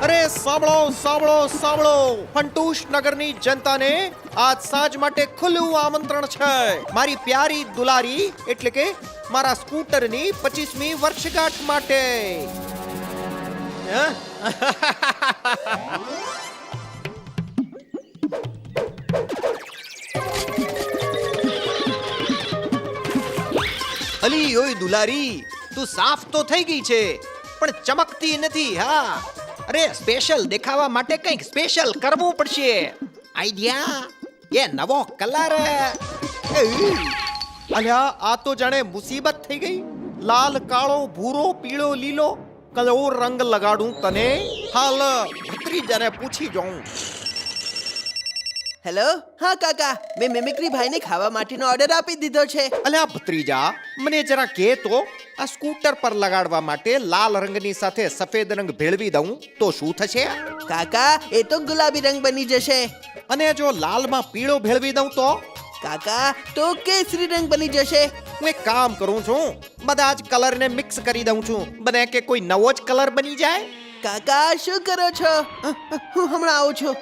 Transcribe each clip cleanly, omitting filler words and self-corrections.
અરે સાંભળો સાંભળો સાંભળો, ફંટૂશ નગરની જનતાને આજ સાંજ માટે ખુલ્લું આમંત્રણ છે. મારી પ્યારી દુલારી એટલે કે મારા સ્કૂટરની 25મી વર્ષગાંઠ માટે. અલી ઓય દુલારી, તું સાફ તો થઈ ગઈ છે પણ ચમકતી નથી. હા, અરે સ્પેશિયલ દેખાવા માટે કંઈક સ્પેશિયલ કરવું પડશે. આઈડિયા, એ નવો કલર. અલ્યા આ તો જાણે મુસીબત થઈ ગઈ. લાલ, કાળો, ભૂરો, પીળો, લીલો કયો રંગ લગાડું તને? હાલ ભત્રીજાને પૂછી જાઉં. હેલો, હા કાકા, મેં મિમિક્રી ભાઈને ખાવા માટેનો ઓર્ડર આપી દીધો છે. અલ્યા ભત્રીજા, મને જરા કે તો, આ સ્કૂટર પર લગાડવા માટે લાલ રંગની સાથે સફેદ રંગ ભેળવી દઉં તો શું થશે? કાકા, એ તો ગુલાબી રંગ બની જશે. અને જો લાલમાં પીળો ભેળવી દઉં તો? કાકા, તો કેસરી રંગ બની જશે. હું એક કામ કરું છું, બધા જ કલરને મિક્સ કરી દઉં છું. બને કે કોઈ નવો જ કલર બની જાય. કાકા, શું કરો છો? હું હમણાં આવું છું.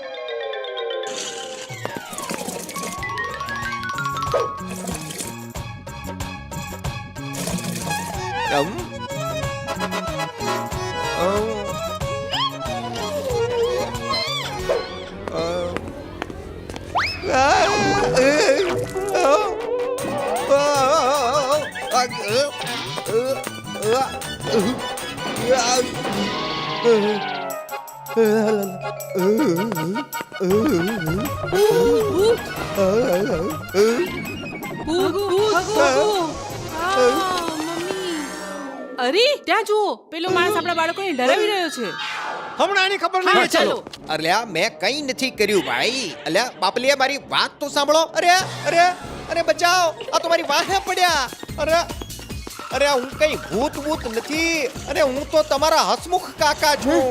અરે ત્યાં જુઓ, પેલો માણસ આપણા બાળકોને ડરાવી રહ્યો છે. હમણાં એની ખબર હા, નહીં. ચાલો. અલ્યા મેં કંઈ નથી કર્યું ભાઈ. અલ્યા બાપલીએ મારી વાત તો સાંભળો. અરે અરે અરે બચાવ, આ તો મારી વાહે પડ્યા. અરે અરે હું કઈ ભૂત ભૂત નથી. અરે હું તો તમારા હસમુખ કાકા છું.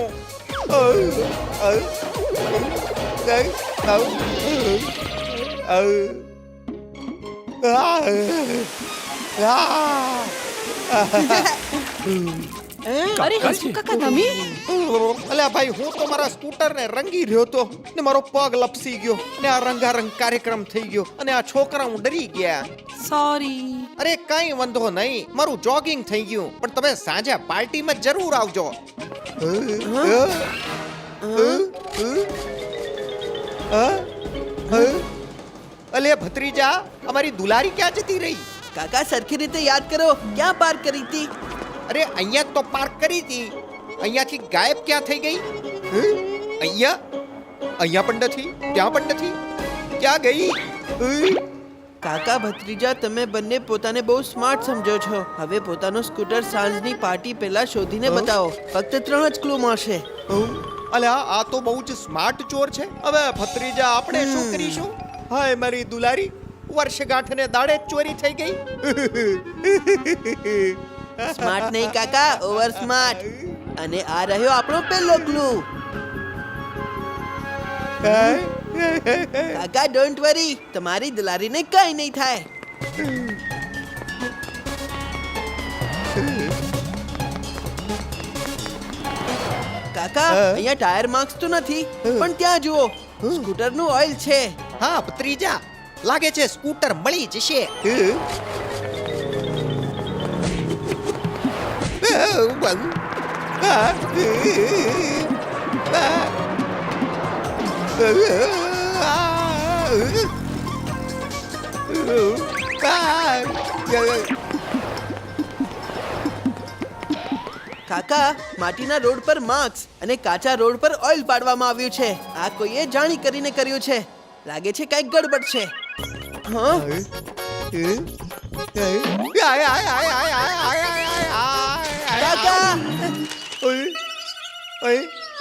અરે હસમુખ કાકા, તમે? અલ્યા ભાઈ, હું તો મારા સ્કૂટરને રંગી રહ્યો તો ને મારો પગ લપસી ગયો ને આ રંગારંગ કાર્યક્રમ થઈ ગયો અને આ છોકરા હું ડરી ગયા. સોરી. અરે કઈ વાંધો નહીં, મારું જોગિંગ થઈ ગયું. પણ તમે સાંજે પાર્ટીમાં જરૂર આવજો. અલે ભત્રીજા, અમારી દુલારી ક્યાં જતી રહી? કાકા, સરખી રીતે યાદ કરો, ક્યાં પાર્ક કરી હતી? અરે અહીંયા તો પાર્ક કરી હતી. અહીંયાથી ગાયબ ક્યાં થઈ ગઈ? અહીંયા પણ નથી, ત્યાં પણ નથી. ક્યાં ગઈ? કાકા ભત્રીજા, તમે બંને પોતાને બહુ સ્માર્ટ સમજો છો. હવે પોતાનું સ્કૂટર સાંજની પાર્ટી પહેલા શોધીને બતાવો. ફક્ત 3 જ ક્લુ મળશે. અલ્યા આ તો બહુ જ સ્માર્ટ ચોર છે. હવે ભત્રીજા, આપણે શું કરીશું? હાય મારી દુલારી, વર્ષગાંઠને દાડે જ ચોરી થઈ ગઈ. સ્માર્ટ નહીં કાકા, ઓવર સ્માર્ટ. અને આ રહ્યો આપણો પહેલો ક્લુ. કાકા, ડોન્ટ વરી, તમારી દુલારીને કઈ નહીં થાય. કાકા, અહીંયા ટાયર માર્ક્સ તો નથી, પણ ત્યાં જુઓ, સ્કૂટરનું ઓઇલ છે. હા ભત્રીજા, લાગે છે સ્કૂટર મળી જશે. કાકા, માટીના રોડ પર માર્ક્સ અને કાચા રોડ પર ઓઇલ પાડવામાં આવ્યું છે. આ કોઈએ જાણી કરીને કર્યું છે. લાગે છે કઈક ગડબડ છે. હા, કાકા,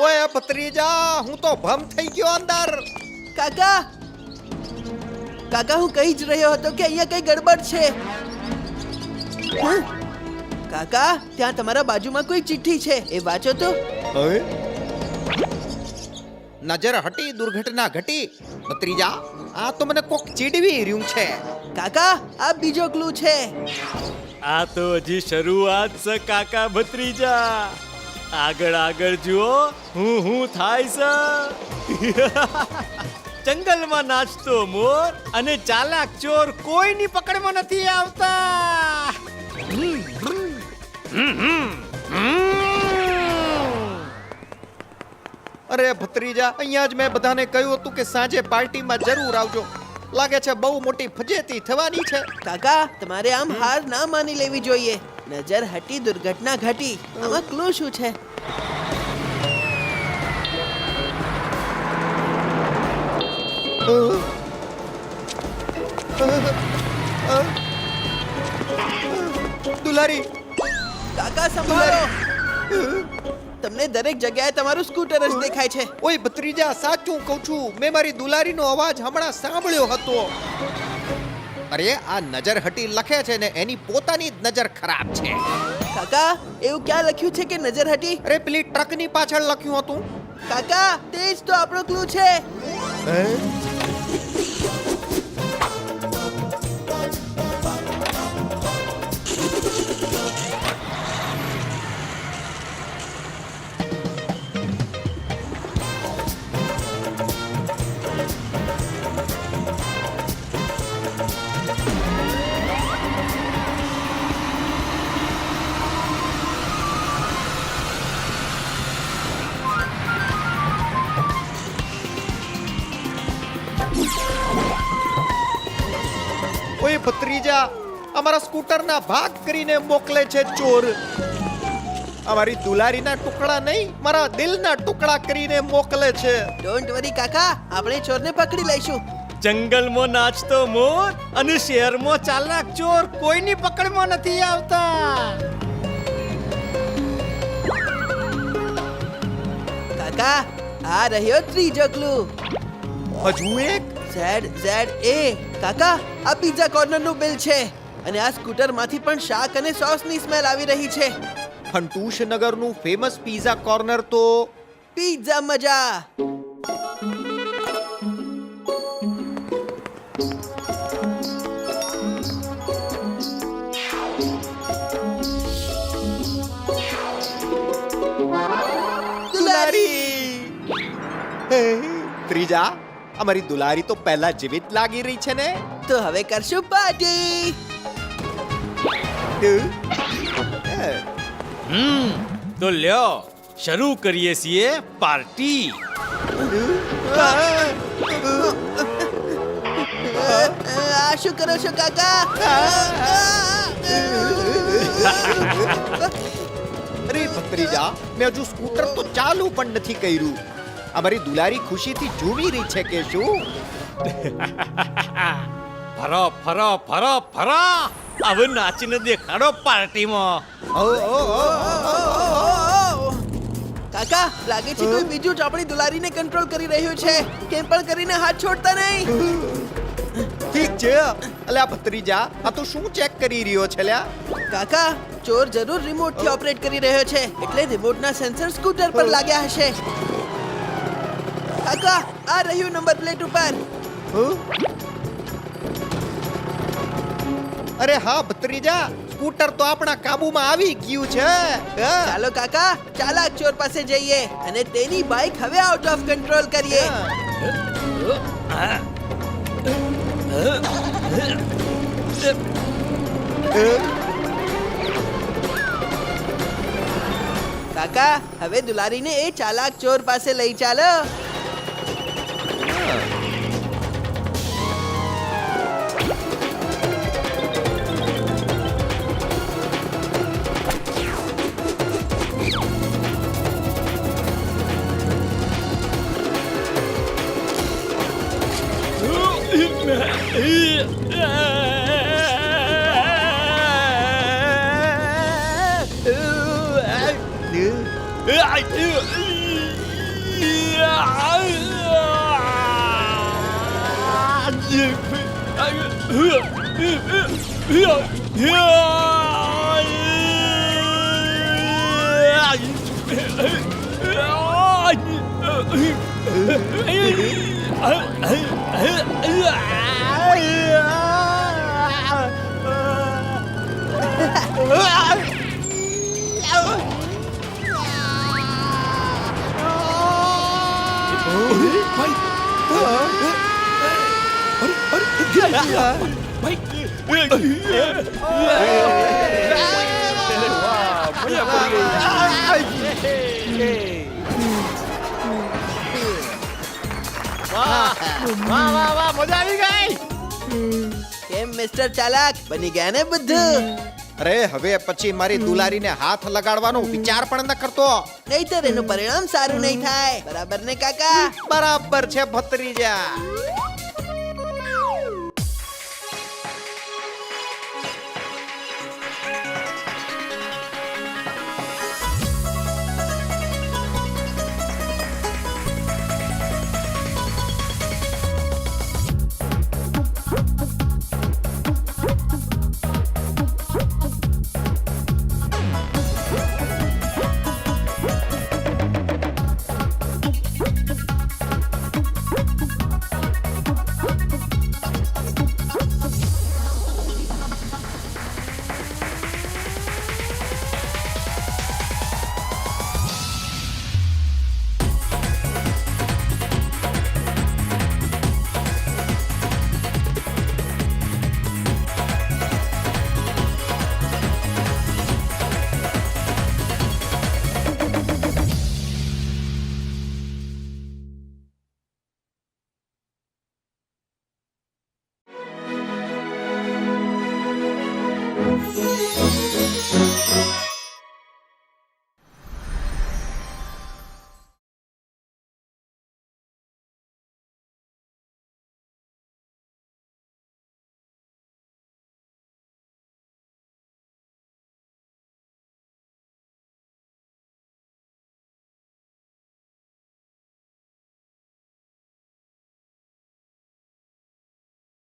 ઓય ભત્રીજા, હું તો ભમ થઈ ગયો અંદર. કાકા, કાકા, હું કહી જ રહ્યો હતો કે અહીંયા કઈ ગડબડ છે. હા? કાકા, ત્યાં તમારા બાજુમાં કોઈ ચિઠ્ઠી છે, એ વાંચો તો. નજર હટી, દુર્ઘટના ઘટી. ભત્રીજા, આ તો મને કોક ચીડવી રહ્યું છે. કાકા, આ બીજો ક્લુ છે. આ તો હજી શરૂઆત છે કાકા ભત્રીજા. આગળ આગળ જુઓ હું થાય છે જંગલમાં નાચતો મોર અને ચાલાક ચોર કોઈની પકડમાં નથી આવતા. અરે ભત્રીજા, અહીંયા જ મેં બધાને કહ્યું હતું કે સાંજે પાર્ટીમાં જરૂર આવજો. લાગે છે બહુ મોટી ફજેતી થવાની છે. કાકા તમારે આમ હાર ના માની લેવી જોઈએ. નજર હટી દુર્ઘટના ઘટી. આમાં ક્લુ શું છે? દુલારી, કાકા સંભાળો. તમને દરેક જગ્યાએ તમારું સ્કૂટર જ દેખાય છે. ઓય ભત્રીજા, સાચું કહું છું, મેં મારી દુલારીનો અવાજ હમણાં સાંભળ્યો હતો. અરે આ નજર હટી લખે છે ને એની પોતાની જ નજર ખરાબ છે. કાકા એવું ક્યાં લખ્યું છે કે નજર હટી? અરે પેલી ટ્રકની પાછળ લખ્યું હતું. કાકા તે જ તો આપણો ક્લુ છે. ઓય ભત્રીજા, અમારા સ્કૂટરના ભાગ કરીને મોકલે છે ચોર. અમારી દુલારીના ટુકડા નહીં, મારા દિલના ટુકડા કરીને મોકલે છે. ડોન્ટ વરી કાકા, આપણે ચોરને પકડી લઈશું. જંગલમાં નાચતો મોર અને શહેરમાં ચાલાક ચોર કોઈની પકડમાં નથી આવતા. કાકા આ રહ્યો ત્રીજો ક્લુ. હજુ એક? ZZA. કાકા આ પિઝા કોર્નરનું બિલ છે અને આ સ્કૂટરમાંથી પણ શાક અને સોસની સ્મેલ આવી રહી છે. ફંટૂશ નગરનું ફેમસ પિઝા કોર્નર તો પિઝા મજા. ત્રીજા, અમારી દુલારી તો પહેલા જેવી જ લાગી રહી છે ને. તો હવે કરશું પાર્ટી. તો લ્યો શરૂ કરીએ છીએ પાર્ટી. આ શું કરો છો કાકા? અરે ભત્રીજા, મેં હજુ સ્કૂટર તો ચાલુ પણ નથી કર્યું. અમારી દુલારી ખુશીથી ઝૂમી રહી છે કે શું? ફરો ફરો ફરો ફરો, હવે નાચીને દેખાડો પાર્ટીમાં. કાકા લાગે છે કોઈ બીજું જ આપણી દુલારીને કંટ્રોલ કરી રહ્યું છે. કેમ પણ કરીને હાથ છોડતા નહીં. ઠીક છે. અલ્યા ભત્રીજા, આ તો શું ચેક કરી રહ્યો છે લ્યા? કાકા ચોર જરૂર રિમોટ થી ઓપરેટ કરી રહ્યો છે, એટલે રિમોટના સેન્સર સ્કૂટર પર લાગ્યા હશે. કાકા આ રહ્યું નંબર પ્લેટ ઉપર. અરે હા ભત્રીજા, સ્કૂટર તો આપણા કાબુમાં આવી ગયું છે. ચાલો કાકા ચાલાક ચોર પાસે જઈએ અને તેની બાઇક હવે આઉટ ઓફ કંટ્રોલ કરીએ. કાકા હવે દુલારીને એ ચાલાક ચોર પાસે લઈ ચાલો. વાહ વાહ વાહ મજા આવી ગઈ. કેમ મિસ્ટર ચાલાક બની ગયા ને બધું? અરે હવે પછી મારી દુલારીને હાથ લગાડવાનો વિચાર પણ ન કરતો. નહીતર એનું પરિણામ સારું નહીં થાય. બરાબર ને કાકા? બરાબર છે ભત્રીજા.